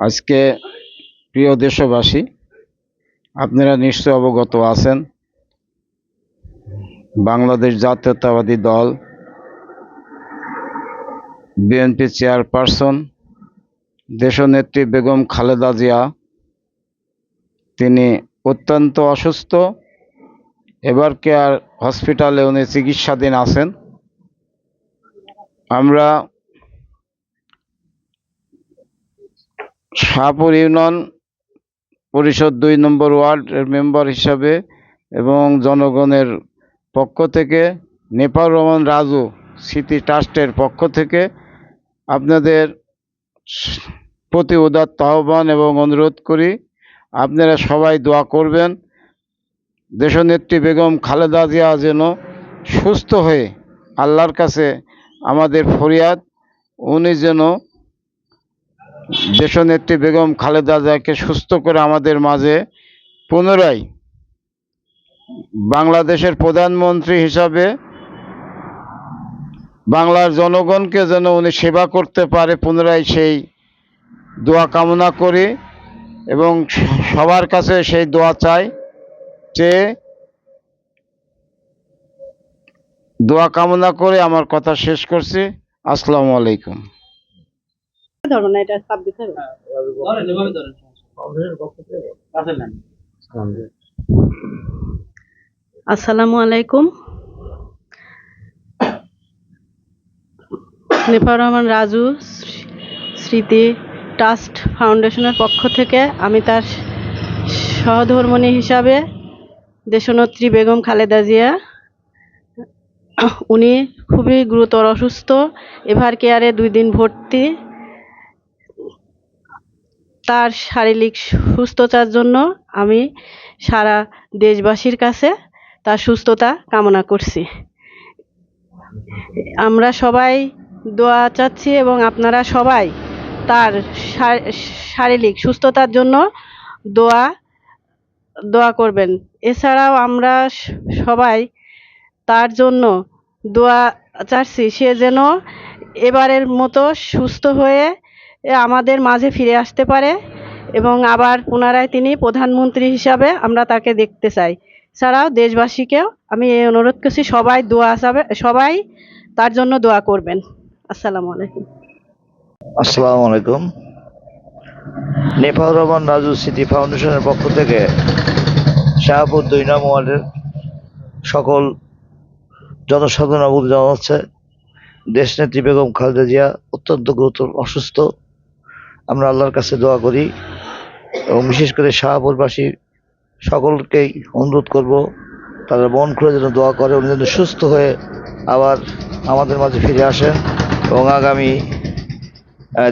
আজকে প্রিয় দেশবাসী, আপনারা নিশ্চয় অবগত আছেন, বাংলাদেশ জাতীয়তাবাদী দল বিএনপি চেয়ারপারসন দেশনেত্রী বেগম খালেদা জিয়া তিনি অত্যন্ত অসুস্থ। এবার কেয়ার হসপিটালে উনি চিকিৎসাধীন আছেন। আমরা শাহপুর ইউনিয়ন পরিষদ ২ নম্বর ওয়ার্ডের মেম্বার হিসাবে এবং জনগণের পক্ষ থেকে নেপাল রহমান রাজু স্মৃতি ট্রাস্টের পক্ষ থেকে আপনাদের প্রতি উদাত্ত আহ্বান এবং অনুরোধ করি, আপনারা সবাই দোয়া করবেন দেশনেত্রী বেগম খালেদা জিয়া যেন সুস্থ হয়ে, আল্লাহর কাছে আমাদের ফরিয়াদ, উনি যেন দেশনেত্রী বেগম খালেদা জিয়াকে সুস্থ করে আমাদের মাঝে পুনরায় বাংলাদেশের প্রধানমন্ত্রী হিসাবে বাংলার জনগণকে যেন উনি সেবা করতে পারে, পুনরায় সেই দোয়া কামনা করি এবং সবার কাছে সেই দোয়া চাই। চেয়ে দোয়া কামনা করে আমার কথা শেষ করছি। আসসালামু আলাইকুম। আসসালামু আলাইকুম। নেপাল রহমান রাজু স্মৃতি ট্রাস্ট ফাউন্ডেশনের পক্ষ থেকে আমি তার সহধর্মিণী হিসাবে দেশনেত্রী বেগম খালেদা জিয়া, উনি খুবই গুরুতর অসুস্থ, এভার কেয়ারে 2 দিন ভর্তি। তার শারীরিক সুস্থতার জন্য আমি সারা দেশবাসীর কাছে তার সুস্থতা কামনা করছি। আমরা সবাই দোয়া চাচ্ছি এবং আপনারা সবাই তার শারীরিক সুস্থতার জন্য দোয়া করবেন। এছাড়াও আমরা সবাই তার জন্য দোয়া চাচ্ছি, সে যেন এবারের মতো সুস্থ হয়ে আমাদের মাঝে ফিরে আসতে পারে এবং আবার পুনরায় তিনি প্রধানমন্ত্রী হিসাবে আমরা তাকে দেখতে চাই। ছাড়াও দেশবাসীকেও আমি এই অনুরোধ করছি, সবাই তার জন্য দোয়া করবেন। আসসালামু আলাইকুম। আসসালামু আলাইকুম। নেপাল রহমান রাজু স্মৃতি ফাউন্ডেশনের পক্ষ থেকে শাহপুর 2 নং ওয়ার্ডের সকল জনসাধারণ অবগত জানাচ্ছে, দেশনেত্রী বেগম খালেদা জিয়া অত্যন্ত গুরুতর অসুস্থ। আমরা আল্লাহর কাছে দোয়া করি এবং বিশেষ করে শাহপুরবাসী সকলকেই অনুরোধ করব, তারা মন খুলে যেন দোয়া করে, উনি যেন সুস্থ হয়ে আবার আমাদের মাঝে ফিরে আসেন এবং আগামী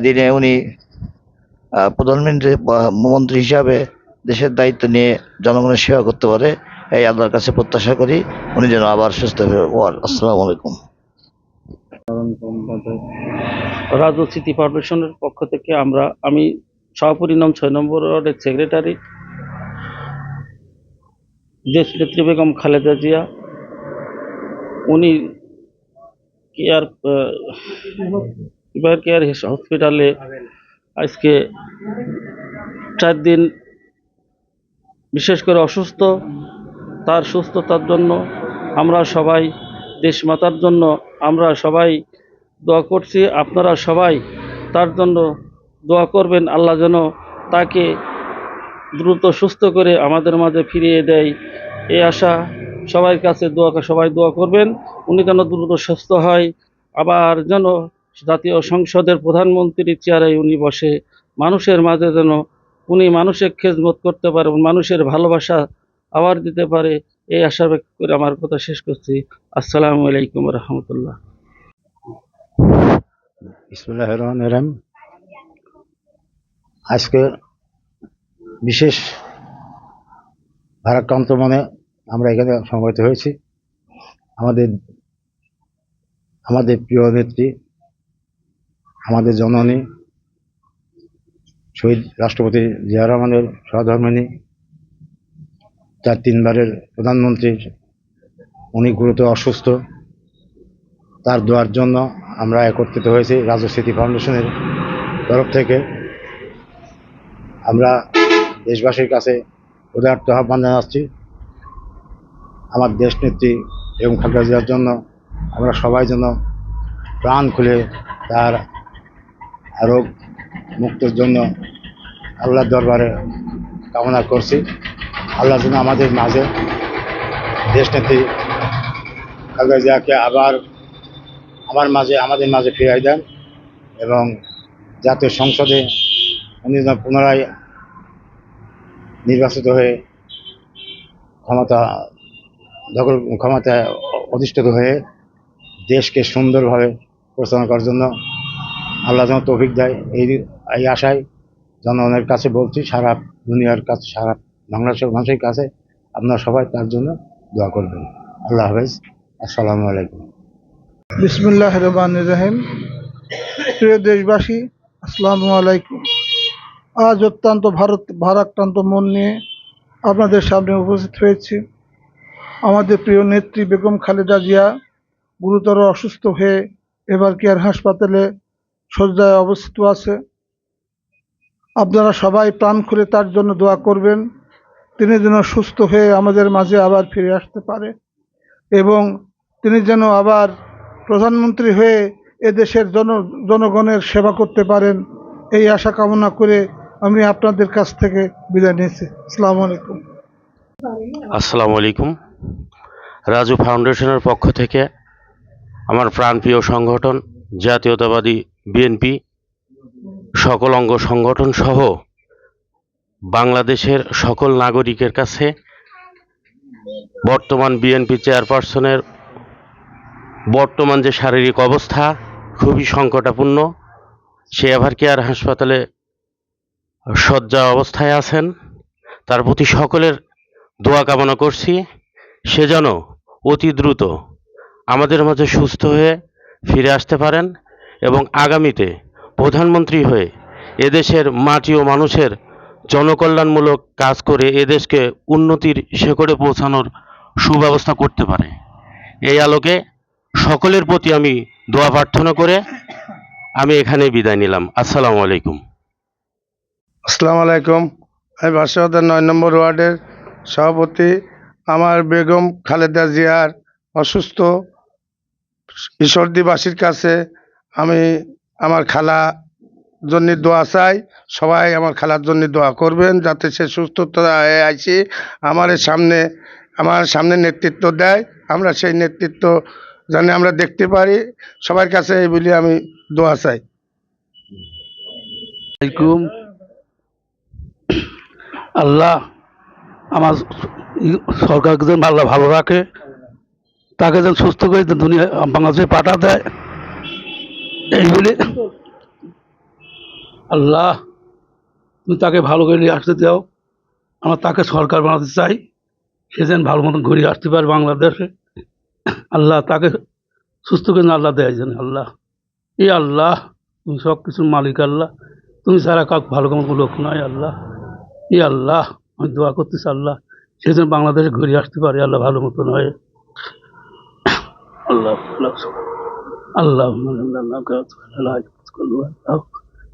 দিনে উনি প্রধানমন্ত্রী হিসাবে দেশের দায়িত্ব নিয়ে জনগণের সেবা করতে পারে, এই আল্লাহর কাছে প্রত্যাশা করি উনি যেন আবার সুস্থ হয়ে। আসসালামু আলাইকুম। রাজু স্মৃতি ফাউন্ডেশনের পক্ষ থেকে আমি শাহপুর ইউনিয়ন 6 নম্বর ওয়ার্ডের সেক্রেটারি। দেশনেত্রী বেগম খালেদা জিয়া উনি কেয়ার হসপিটালে আজকে 4 দিন বিশেষ করে অসুস্থ। তার সুস্থতার জন্য আমরা সবাই, দেশমাতার জন্য আমরা সবাই দোয়া করছি। আপনারা সবাই তার জন্য দোয়া করবেন, আল্লাহ যেন তাকে দ্রুত সুস্থ করে আমাদের মাঝে ফিরিয়ে দেয়, এই আশা সবার কাছে সবাই দোয়া করবেন। উনি যেন দ্রুত সুস্থ হয়, আবার যেন জাতীয় সংসদের প্রধানমন্ত্রীর চেয়ারে উনি বসে মানুষের মাঝে যেন উনি মানুষের খেদমত করতে পারে, মানুষের ভালোবাসা আবার দিতে পারে, এই আশা ব্যক্ত করে আমার কথা শেষ করছি। আসসালামু আলাইকুম রহমতুল্লাহ। বিসমিল্লাহির রহমানির রহিম। আজকে বিশেষ ভারাক্রান্ত মনে আমরা এখানে সমবেত হয়েছি। আমাদের প্রিয় নেত্রী, আমাদের জননী শহীদ রাষ্ট্রপতি জিয়া রহমানের সহধর্মিণী, 4 তিনবারের প্রধানমন্ত্রী, উনি গুরুতর অসুস্থ। তার দোয়ার জন্য আমরা একত্রিত হয়েছি রাজু স্মৃতি ফাউন্ডেশনের তরফ থেকে। আমরা দেশবাসীর কাছে উদারত আহ্বান জানাচ্ছি, আমার দেশনেত্রী এবং খালেদা জিয়ার জন্য আমরা সবাই যেন প্রাণ খুলে তার আরোগ মুক্তির জন্য আল্লাহর দরবারে কামনা করছি। আল্লাহ যেন আমাদের মাঝে দেশনেত্রী খালেদা জিয়াকে আবার আমাদের মাঝে ফিরিয়ে দেন এবং জাতীয় সংসদে উনি যেন পুনরায় নির্বাচিত হয়ে ক্ষমতায় অধিষ্ঠিত হয়ে দেশকে সুন্দরভাবে পরিচালনা করার জন্য আল্লাহ যেন তৌফিক দেয়, এই আশায় জনগণের কাছে বলছি, সারা দুনিয়ার কাছে, সারা বাংলাদেশের মানুষের কাছে আপনারা সবাই তার জন্য দোয়া করবেন। আল্লাহ হাফেজ। আসসালামু আলাইকুম। বিসমিল্লাহ রহমানির রহিম। প্রিয় দেশবাসী, আসসালামু আলাইকুম। আজ অত্যন্ত ভারাক্রান্ত মন নিয়ে আপনাদের সামনে উপস্থিত হয়েছি। আমাদের প্রিয় নেত্রী বেগম খালেদা জিয়া গুরুতর অসুস্থ হয়ে এবার কেয়ার হাসপাতালে শয্যায় অবস্থিত আছে। আপনারা সবাই প্রাণ খুলে তার জন্য দোয়া করবেন, তিনি যেন সুস্থ হয়ে আমাদের মাঝে আবার ফিরে আসতে পারে এবং তিনি যেন আবার প্রধানমন্ত্রী হয়ে এদেশের জনগণের সেবা করতে পারেন, এই আশা কামনা করে আমি আপনাদের কাছ থেকে বিদায় নিয়েছি। আসসালামু আলাইকুম। আসসালামু আলাইকুম। রাজু ফাউন্ডেশনের পক্ষ থেকে আমার প্রাণপ্রিয় সংগঠন জাতীয়তাবাদী বিএনপি সকল অঙ্গ সংগঠন সহ বাংলাদেশের সকল নাগরিকের কাছে বর্তমান বিএনপি চেয়ারপারসনের বর্তমান যে শারীরিক অবস্থা খুবই সংকটাপূর্ণ, সে এভার কেয়ার হাসপাতালে শয্যা অবস্থায় আছেন। তার প্রতি সকলের দোয়া কামনা করছি, সে যেন অতি দ্রুত আমাদের মাঝে সুস্থ হয়ে ফিরে আসতে পারেন এবং আগামীতে প্রধানমন্ত্রী হয়ে এদেশের মাটি ও মানুষের জনকল্যাণমূলক কাজ করে এদেশকে উন্নতির শিখরে পৌঁছানোর সুব্যবস্থা করতে পারে। এই আলোকে সকলের প্রতি আমি দোয়া প্রার্থনা করে আমি এখানে বিদায় নিলাম। আসসালামু আলাইকুম। আসসালামু আলাইকুম। আমি বাসাবাদের 9 নম্বর ওয়ার্ডের সভাপতি। আমার বেগম খালেদা জিয়ার অসুস্থ ঈশ্বরদীবাসীর কাছে আমি আমার খালা জন্য দোয়া চাই। সবাই আমার খালার জন্য দোয়া করবেন যাতে সে সুস্থতা হয়ে আসি আমার সামনে নেতৃত্ব দেয়, আমরা সেই নেতৃত্ব যেন আমরা দেখতে পারি। সবার কাছে এই বলে আমি দোয়া চাই। আল্লাহ আমার সরকারকে যেন আল্লাহ ভালো রাখে, তাকে যেন সুস্থ করে দুনিয়া বাংলাদেশে পাঠা দেয়, এই বলে আল্লাহ তুমি তাকে ভালো করে নিয়ে আসতে দাও। আমরা তাকে সরকার বানাতে চাই, সে যেন ভালো মতন ঘুরে আসতে পারে বাংলাদেশে। আল্লাহ তাকে সুস্থ করে আল্লাহ দেয় যেন। আল্লাহ এই আল্লাহ তুমি সব কিছুর মালিক, আল্লাহ তুমি ছাড়া কাউকে ভালো কোনো লোক নয়। আল্লাহ এই আল্লাহ আমি দোয়া করতেছি, আল্লাহ সে যেন বাংলাদেশে ঘুরে আসতে পারে আল্লাহ ভালো মতন হয়ে। আল্লাহ আল্লাহ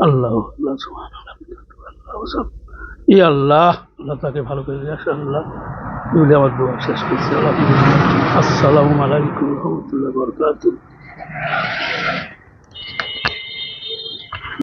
আল্লাহ ই আল্লাহ আল্লাহ তাকে ভালো করে আসে। আল্লাহ বলে আমার দোয়া শেষ করছি। আসসালামু আলাইকুম ওয়া রাহমাতুল্লাহি ওয়া বারাকাতুহু।